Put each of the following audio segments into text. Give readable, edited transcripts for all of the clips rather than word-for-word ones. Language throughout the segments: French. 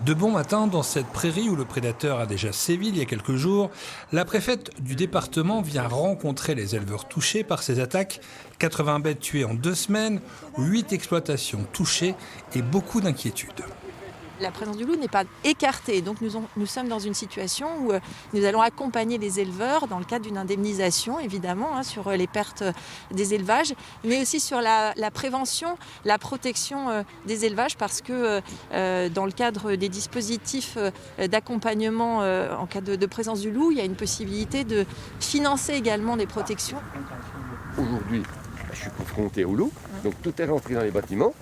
De bon matin, dans cette prairie où le prédateur a déjà sévi il y a quelques jours, la préfète du département vient rencontrer les éleveurs touchés par ces attaques. 80 bêtes tuées en 2 semaines, 8 exploitations touchées et beaucoup d'inquiétudes. La présence du loup n'est pas écartée, donc nous sommes dans une situation où nous allons accompagner les éleveurs dans le cadre d'une indemnisation, évidemment, sur les pertes des élevages, mais aussi sur la prévention, la protection des élevages, parce que dans le cadre des dispositifs d'accompagnement en cas de présence du loup, il y a une possibilité de financer également des protections. Aujourd'hui, je suis confronté au loup, donc tout est rentré dans les bâtiments.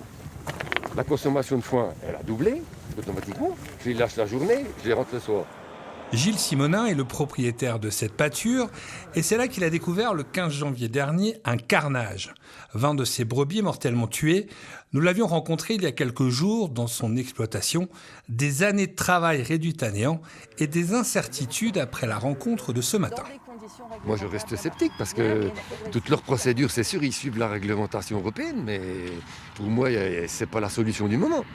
La consommation de foin, elle a doublé automatiquement. Je les lâche la journée, je les rentre le soir. Gilles Simonin est le propriétaire de cette pâture et c'est là qu'il a découvert le 15 janvier dernier un carnage. 20 de ses brebis mortellement tuées. Nous l'avions rencontré il y a quelques jours dans son exploitation. Des années de travail réduites à néant et des incertitudes après la rencontre de ce matin. Moi, je reste sceptique parce que toutes leurs procédures, c'est sûr, ils suivent la réglementation européenne, mais pour moi, ce n'est pas la solution du moment.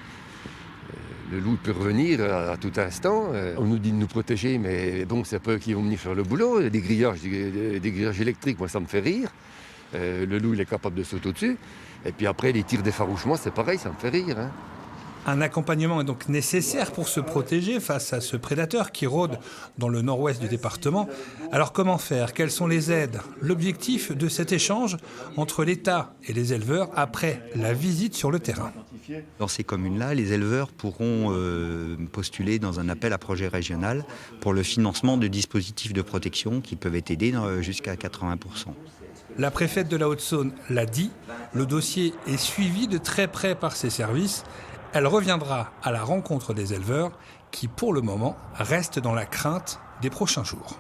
Le loup peut revenir à tout instant. On nous dit de nous protéger, mais bon, c'est pas eux qui vont venir faire le boulot. Des grillages électriques, moi, ça me fait rire. Le loup, il est capable de sauter au-dessus. Et puis après, les tirs d'effarouchement, c'est pareil, ça me fait rire. Un accompagnement est donc nécessaire pour se protéger face à ce prédateur qui rôde dans le nord-ouest du département. Alors comment faire? Quelles sont les aides? L'objectif de cet échange entre l'État et les éleveurs après la visite sur le terrain. Dans ces communes-là, les éleveurs pourront postuler dans un appel à projet régional pour le financement de dispositifs de protection qui peuvent être aidés jusqu'à 80%. La préfète de la Haute-Saône l'a dit, le dossier est suivi de très près par ses services. Elle reviendra à la rencontre des éleveurs qui, pour le moment, restent dans la crainte des prochains jours.